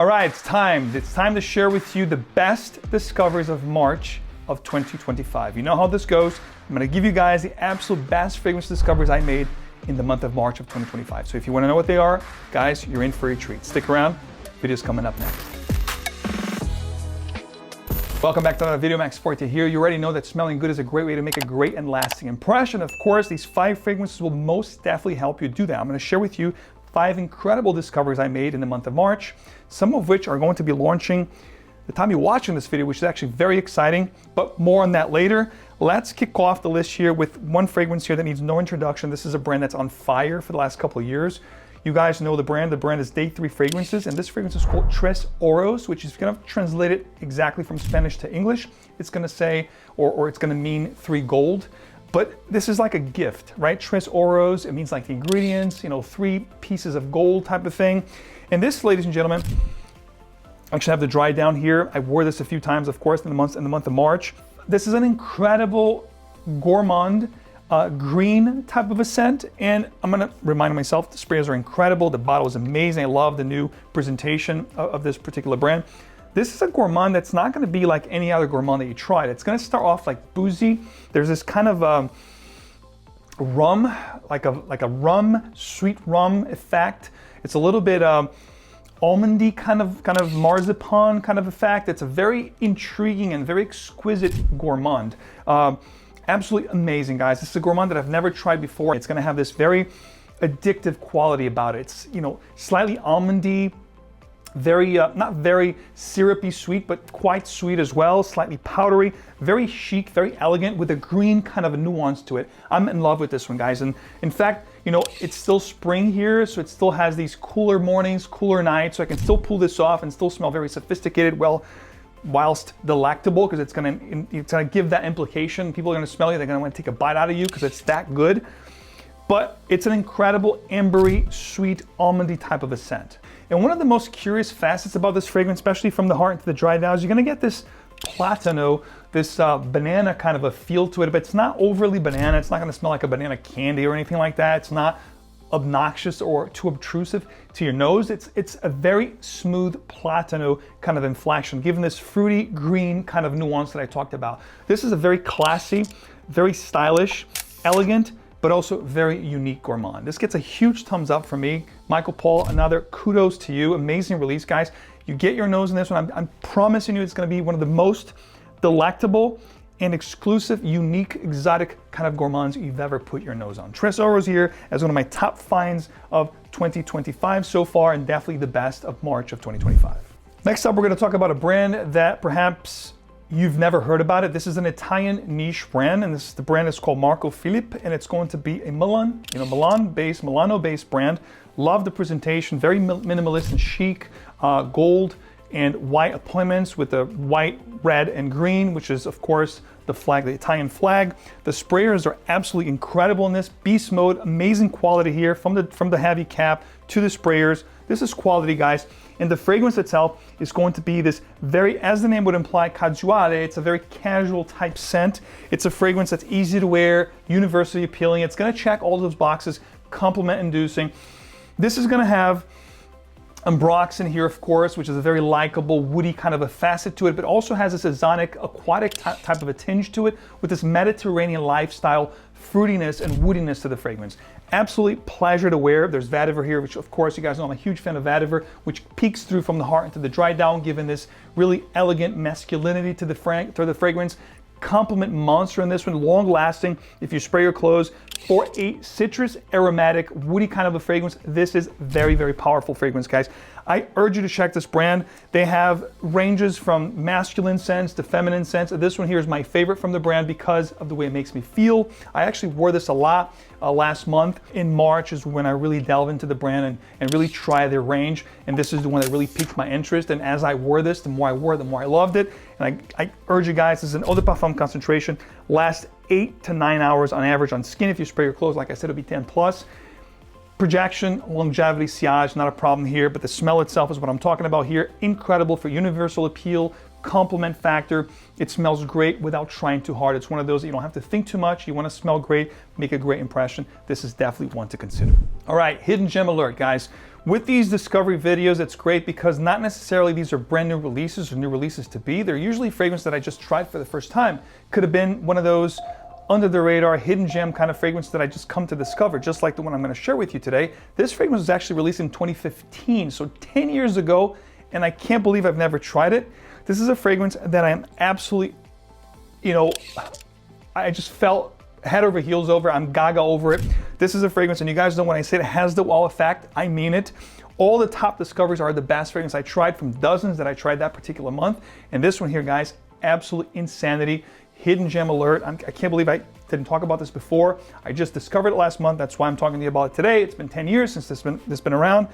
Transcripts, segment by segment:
All right, it's time. It's time to share with you the best discoveries of March of 2025. You know how this goes. I'm gonna give you guys the absolute best fragrance discoveries I made in the month of March of 2025. So if you wanna know what they are, guys, you're in for a treat. Stick around, video's coming up next. Welcome back to another video. Forti here. You already know that smelling good is a great way to make a great and lasting impression. Of course, these 5 fragrances will most definitely help you do that. I'm going to share with you 5 incredible discoveries I made in the month of March, some of which are going to be launching the time you're watching this video, which is actually very exciting, but more on that later. Let's kick off the list here with one fragrance here that needs no introduction. This is a brand that's on fire for the last couple of years. You guys know the brand. The brand is Day 3 Fragrances, and this fragrance is called Tres Oros, which is going to translate it exactly from Spanish to English. It's going to say, or it's going to mean 3 gold. But this is like a gift, right? Tres Oros, it means like the ingredients, 3 pieces of gold type of thing. And this, ladies and gentlemen, I actually have the dry down here. I wore this a few times, of course, in the month of March. This is an incredible gourmand green type of a scent, and I'm gonna remind myself the sprays are incredible. The bottle is amazing. I love the new presentation of this particular brand. This is a gourmand that's not gonna be like any other gourmand that you tried. It's gonna start off like boozy. There's this kind of rum, like a rum, sweet rum effect. It's a little bit almondy kind of marzipan kind of effect. It's a very intriguing and very exquisite gourmand. Absolutely amazing, guys. This is a gourmand that I've never tried before. It's gonna have this very addictive quality about it. It's, slightly almondy, very, not very syrupy sweet, but quite sweet as well, slightly powdery, very chic, very elegant with a green kind of a nuance to it. I'm in love with this one, guys. And in fact, it's still spring here, so it still has these cooler mornings, cooler nights, so I can still pull this off and still smell very sophisticated, whilst delectable, because it's gonna give that implication. People are gonna smell you, they're gonna want to take a bite out of you because it's that good. But it's an incredible ambery, sweet, almondy type of a scent. And one of the most curious facets about this fragrance, especially from the heart into the dry down, is you're gonna get this platano, this banana kind of a feel to it, but it's not overly banana. It's not gonna smell like a banana candy or anything like that. It's not obnoxious or too obtrusive to your nose. It's a very smooth platano kind of inflection, given this fruity green kind of nuance that I talked about. This is a very classy, very stylish, elegant, but also very unique gourmand. This gets a huge thumbs up from me. Michael Paul, another kudos to you. Amazing release, guys. You get your nose in this one. I'm promising you it's gonna be one of the most delectable and exclusive, unique, exotic kind of gourmands you've ever put your nose on. Tres Oros here as one of my top finds of 2025 so far, and definitely the best of March of 2025. Next up, we're gonna talk about a brand that perhaps you've never heard about it. This is an Italian niche brand, and the brand is called Marco Filippo, and it's going to be a Milano-based brand. Love the presentation, very minimalist and chic, gold and white appointments with the white, red, and green, which is, of course, the flag, the Italian flag. The sprayers are absolutely incredible in this. Beast mode, amazing quality here from the heavy cap to the sprayers. This is quality, guys. And the fragrance itself is going to be this very, as the name would imply, casuale. It's a very casual type scent. It's a fragrance that's easy to wear, universally appealing. It's gonna check all those boxes, compliment inducing. This is gonna have ambroxan here, of course, which is a very likable, woody kind of a facet to it, but also has this exotic, aquatic type of a tinge to it with this Mediterranean lifestyle fruitiness and woodiness to the fragrance. Absolutely pleasure to wear. There's vetiver here, which of course you guys know I'm a huge fan of vetiver, which peeks through from the heart into the dry down, giving this really elegant masculinity to the fragrance. Compliment monster in this one, long lasting. If you spray your clothes for a citrus, aromatic, woody kind of a fragrance, this is very, very powerful fragrance, guys. I urge you to check this brand. They have ranges from masculine scents to feminine scents. This one here is my favorite from the brand because of the way it makes me feel. I actually wore this a lot last month. In March is when I really delve into the brand and really try their range. And this is the one that really piqued my interest. And as I wore this, the more I wore it, the more I loved it. And I urge you guys, this is an eau de parfum concentration, lasts 8 to 9 hours on average on skin. If you spray your clothes, like I said, it'll be 10 plus. Projection, longevity, sillage, not a problem here, but the smell itself is what I'm talking about here. Incredible for universal appeal, compliment factor. It smells great without trying too hard. It's one of those that you don't have to think too much. You want to smell great, make a great impression. This is definitely one to consider. All right, hidden gem alert, guys. With these discovery videos, it's great because not necessarily these are brand new releases or new releases to be. They're usually fragrances that I just tried for the first time. Could have been one of those under the radar, hidden gem kind of fragrance that I just come to discover, just like the one I'm going to share with you today. This fragrance was actually released in 2015, so 10 years ago, and I can't believe I've never tried it. This is a fragrance that I am absolutely, I just felt head over heels over. I'm gaga over it. This is a fragrance, and you guys know when I say it has the wow effect, I mean it. All the top discoveries are the best fragrance I tried from dozens that I tried that particular month. And this one here, guys, absolute insanity. Hidden gem alert. I can't believe I didn't talk about this before. I just discovered it last month. That's why I'm talking to you about it today. It's been 10 years since this been around.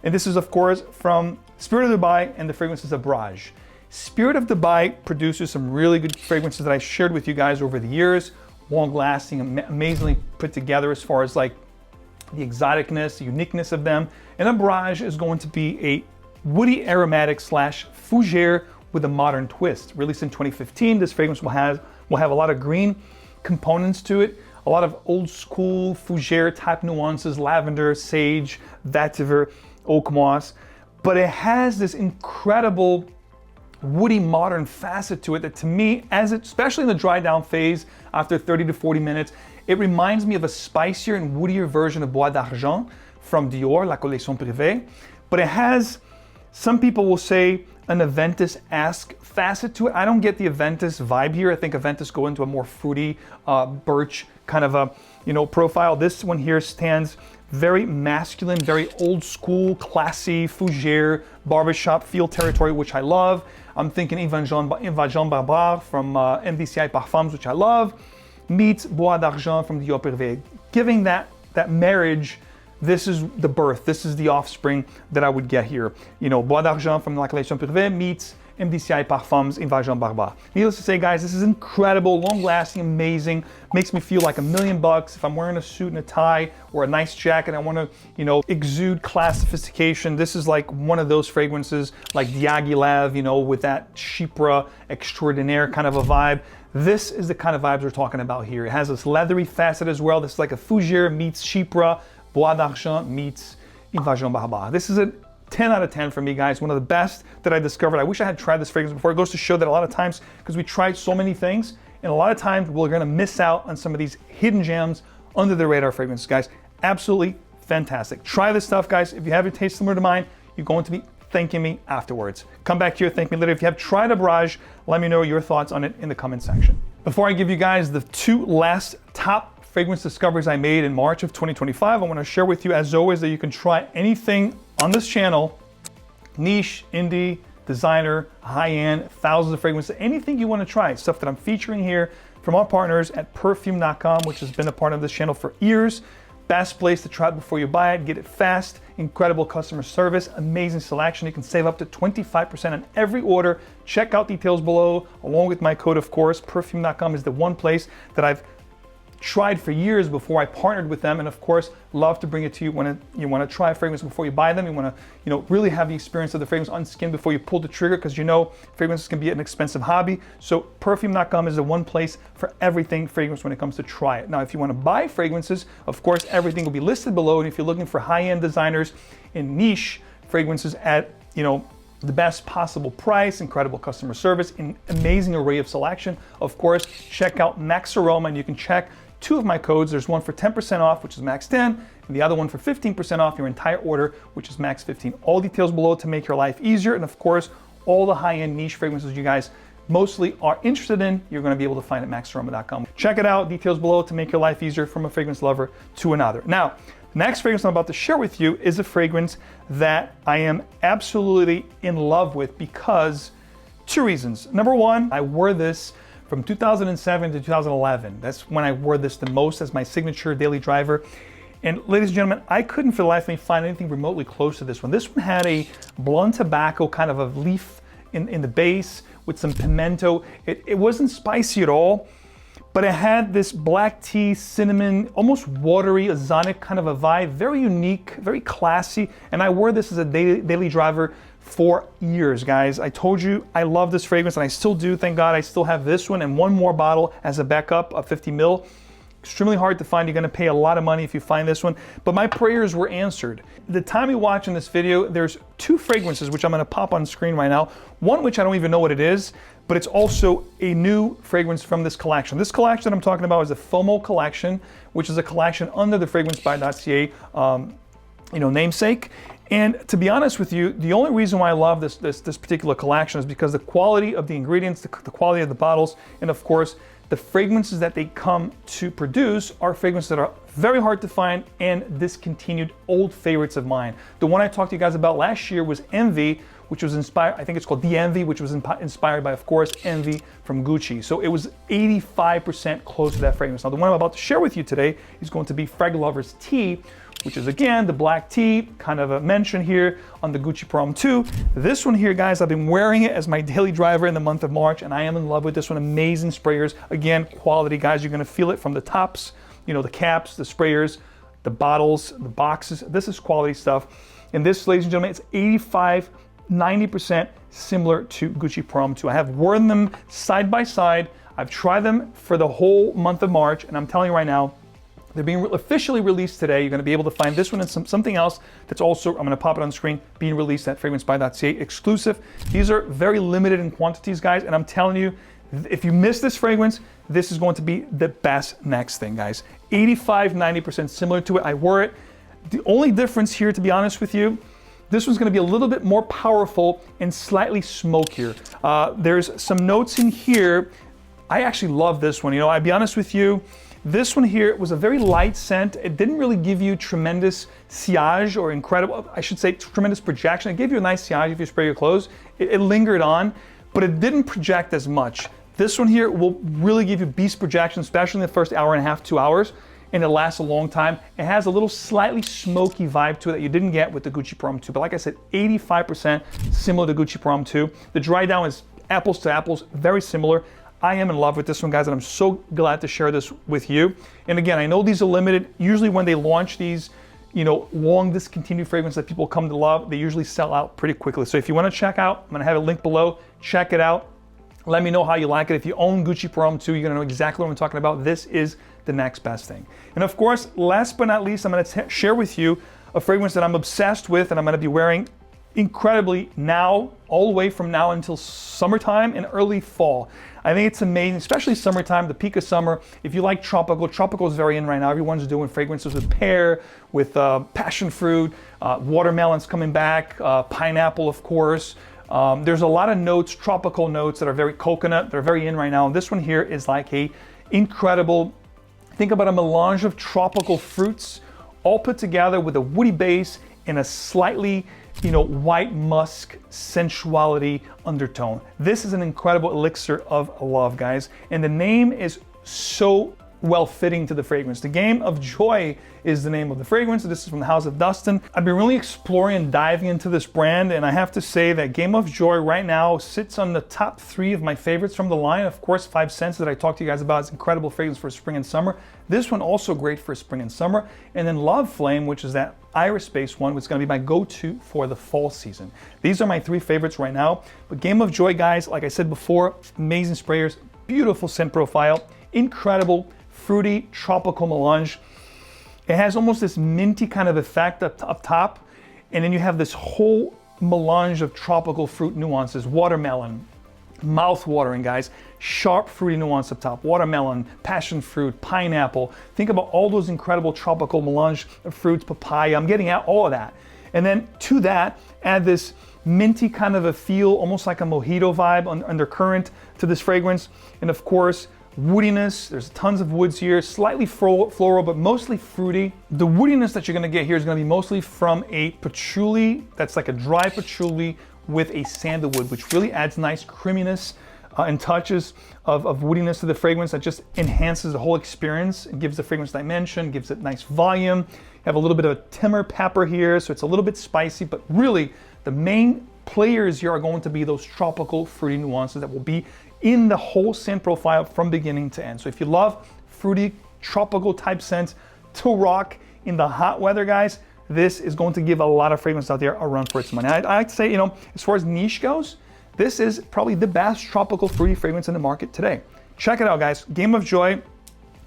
And this is, of course, from Spirit of Dubai, and the fragrance is 𝗏𝗏. Spirit of Dubai produces some really good fragrances that I shared with you guys over the years. Long lasting, amazingly put together as far as like the exoticness, the uniqueness of them. And 𝗏𝗏 is going to be a woody aromatic / fougere with a modern twist. Released in 2015, this fragrance will have a lot of green components to it, a lot of old school fougere type nuances, lavender, sage, vetiver, oak moss, but it has this incredible woody modern facet to it that, to me, especially in the dry down phase after 30 to 40 minutes, it reminds me of a spicier and woodier version of Bois d'Argent from Dior, La Collection Privée. But it has, some people will say, an Aventus-esque facet to it. I don't get the Aventus vibe here. I think Aventus go into a more fruity, birch kind of a profile. This one here stands very masculine, very old school, classy, fougere, barbershop feel territory, which I love. I'm thinking Yves Jean Barbare from MDCI Parfums, which I love, meets Bois d'Argent from Dior Privée. Giving that marriage, this is the birth, this is the offspring that I would get here. Bois d'Argent from La Collection Privée meets MDCI Parfums, Yves Jean Barbare. Needless to say, guys, this is incredible, long-lasting, amazing. Makes me feel like $1,000,000 if I'm wearing a suit and a tie or a nice jacket. I want to, exude class, sophistication. This is like one of those fragrances, like Diaghilev, with that chypre extraordinaire kind of a vibe. This is the kind of vibes we're talking about here. It has this leathery facet as well. This is like a fougere meets chypre, Bois d'Argent meets Yves Jean Barbare. This is a 10 out of 10 for me, guys. One of the best that I discovered. I wish I had tried this fragrance before. It goes to show that a lot of times, because we tried so many things, and a lot of times we're going to miss out on some of these hidden gems under the radar fragrances, guys. Absolutely fantastic. Try this stuff, guys. If you have a taste similar to mine, you're going to be thanking me afterwards. Come back here, thank me later. If you have tried 𝗏𝗏, let me know your thoughts on it in the comment section. Before I give you guys the 2 last top fragrance discoveries I made in March of 2025, I want to share with you, as always, that you can try anything on this channel, niche, indie, designer, high-end, thousands of fragrances, anything you want to try. Stuff that I'm featuring here from our partners at perfume.com, which has been a part of this channel for years. Best place to try it before you buy it. Get it fast, incredible customer service, amazing selection. You can save up to 25% on every order. Check out details below, along with my code, of course. Perfume.com is the one place that I've tried for years before I partnered with them, and of course love to bring it to you when you want to try a fragrance before you buy them. You want to really have the experience of the fragrance on skin before you pull the trigger, because fragrances can be an expensive hobby. So perfume.com is the one place for everything fragrance when it comes to try it. Now if you want to buy fragrances, of course everything will be listed below, and if you're looking for high-end designers and niche fragrances at the best possible price, incredible customer service, an amazing array of selection, of course check out Max Aroma, and you can check 2 of my codes. There's one for 10% off, which is Max 10, and the other one for 15% off your entire order, which is Max 15. All details below to make your life easier, and of course, all the high-end niche fragrances you guys mostly are interested in, you're going to be able to find at maxaroma.com. Check it out, details below to make your life easier from a fragrance lover to another. Now, the next fragrance I'm about to share with you is a fragrance that I am absolutely in love with because 2 reasons. Number 1, I wore this from 2007 to 2011. That's when I wore this the most as my signature daily driver. And ladies and gentlemen, I couldn't for the life of me find anything remotely close to this one. This one had a blonde tobacco kind of a leaf in the base with some pimento. It wasn't spicy at all, but it had this black tea, cinnamon, almost watery, ozonic kind of a vibe. Very unique, very classy. And I wore this as a daily driver for years, guys. I told you I love this fragrance, and I still do. Thank God I still have this one and one more bottle as a backup of 50 ml. extremely hard to find. You're gonna pay a lot of money if you find this one, but my prayers were answered. The time you're watching this video, there's two fragrances which I'm gonna pop on screen right now. One which I don't even know what it is, but it's also a new fragrance from this collection. This collection that I'm talking about is the FOMO collection, which is a collection under the fragrance by 𝗏𝗏 namesake. And to be honest with you, the only reason why I love this particular collection is because the quality of the ingredients, the quality of the bottles, and of course, the fragrances that they come to produce are fragrances that are very hard to find and discontinued old favorites of mine. The one I talked to you guys about last year was Envy, which was inspired, I think it's called The Envy, which was inspired by, of course, Envy from Gucci. So it was 85% close to that fragrance. Now, the one I'm about to share with you today is going to be Fragrance Lover's Tea, which is again the black tea, kind of a mention here on the Gucci Prom 2. This one here, guys, I've been wearing it as my daily driver in the month of March, and I am in love with this one. Amazing sprayers. Again, quality, guys. You're gonna feel it from the tops, the caps, the sprayers, the bottles, the boxes. This is quality stuff. And this, ladies and gentlemen, it's 85–90% similar to Gucci Prom 2. I have worn them side by side. I've tried them for the whole month of March, and I'm telling you right now, they're being officially released today. You're going to be able to find this one and something else that's also, I'm going to pop it on the screen, being released at Fragrance by 𝗏𝗏 exclusive. These are very limited in quantities, guys, and I'm telling you, if you miss this fragrance, this is going to be the best next thing, guys. 85–90% similar to it. I wore it. The only difference here, to be honest with you, this one's going to be a little bit more powerful and slightly smokier. There's some notes in here. I actually love this one. I'll be honest with you, this one here was a very light scent. It didn't really give you tremendous sillage or tremendous projection. It gave you a nice sillage if you spray your clothes. It lingered on, but it didn't project as much. This one here will really give you beast projection, especially in the first hour and a half, 2 hours, and it lasts a long time. It has a little slightly smoky vibe to it that you didn't get with the Gucci Prom 2, but like I said, 85% similar to Gucci Prom 2. The dry down is apples to apples, very similar. I am in love with this one, guys, and I'm so glad to share this with you. And again, I know these are limited. Usually when they launch these, long discontinued fragrances that people come to love, they usually sell out pretty quickly. So if you want to check out, I'm going to have a link below. Check it out. Let me know how you like it. If you own Gucci Prom 2, you're going to know exactly what I'm talking about. This is the next best thing. And of course, last but not least, I'm going to share with you a fragrance that I'm obsessed with and I'm going to be wearing incredibly now, all the way from now until summertime and early fall. I think it's amazing, especially summertime, the peak of summer. If you like tropical is very in right now. Everyone's doing fragrances with pear, with passion fruit, watermelon's coming back, pineapple, of course. There's a lot of notes, tropical notes that are very coconut. They're very in right now. And this one here is like a incredible, think about a melange of tropical fruits, all put together with a woody base and a slightly white musk sensuality undertone. This is an incredible elixir of love, guys. And the name is so well fitting to the fragrance. The Game of Joy is the name of the fragrance. This is from the House of Dustin. I've been really exploring and diving into this brand, and I have to say that Game of Joy right now sits on the top 3 of my favorites from the line. Of course, 5 Cents that I talked to you guys about is incredible fragrance for spring and summer. This one also great for spring and summer. And then Love Flame, which is that iris-based one, which is going to be my go-to for the fall season. These are my 3 favorites right now. But Game of Joy, guys, like I said before, amazing sprayers, beautiful scent profile, incredible fruity tropical melange. It has almost this minty kind of effect up top, and then you have this whole melange of tropical fruit nuances, watermelon, mouth-watering, guys, sharp fruity nuance up top, watermelon, passion fruit, pineapple. Think about all those incredible tropical melange of fruits, papaya. I'm getting out all of that. And then to that, add this minty kind of a feel, almost like a mojito vibe undercurrent to this fragrance. And of course, woodiness. There's tons of woods here, slightly floral, but mostly fruity. The woodiness that you're gonna get here is gonna be mostly from a patchouli, that's like a dry patchouli with a sandalwood, which really adds nice creaminess and touches of woodiness to the fragrance that just enhances the whole experience. It gives the fragrance dimension, gives it nice volume. You have a little bit of a timber pepper here, so it's a little bit spicy, but really the main players here are going to be those tropical fruity nuances that will be in the whole scent profile from beginning to end. So if you love fruity, tropical type scents to rock in the hot weather, guys, this is going to give a lot of fragrance out there a run for its money. I like to say, as far as niche goes, this is probably the best tropical fruity fragrance in the market today. Check it out, guys. Game of Joy,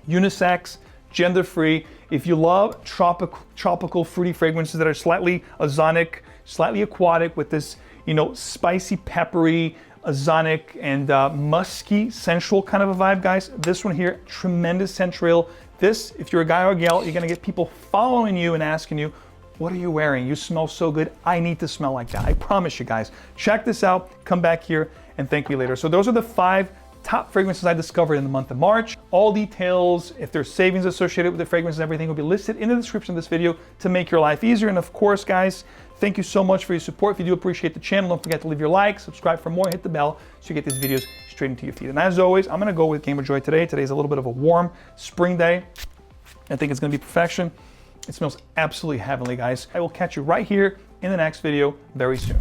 unisex, gender-free. If you love tropical fruity fragrances that are slightly ozonic, slightly aquatic with this, you know, spicy, peppery, ozonic and musky, sensual kind of a vibe, guys, this one here, tremendous centriole. This, if you're a guy or a gal, you're gonna get people following you and asking you, what are you wearing? You smell so good. I need to smell like that. I promise you guys. Check this out. Come back here and thank me later. So those are the 5 top fragrances I discovered in the month of March. All details, if there's savings associated with the fragrances and everything, will be listed in the description of this video to make your life easier. And of course, guys, thank you so much for your support. If you do appreciate the channel, don't forget to leave your like, subscribe for more, hit the bell so you get these videos straight into your feed. And as always, I'm gonna go with Game of Joy today. Today's a little bit of a warm spring day. I think it's gonna be perfection. It smells absolutely heavenly, guys. I will catch you right here in the next video very soon.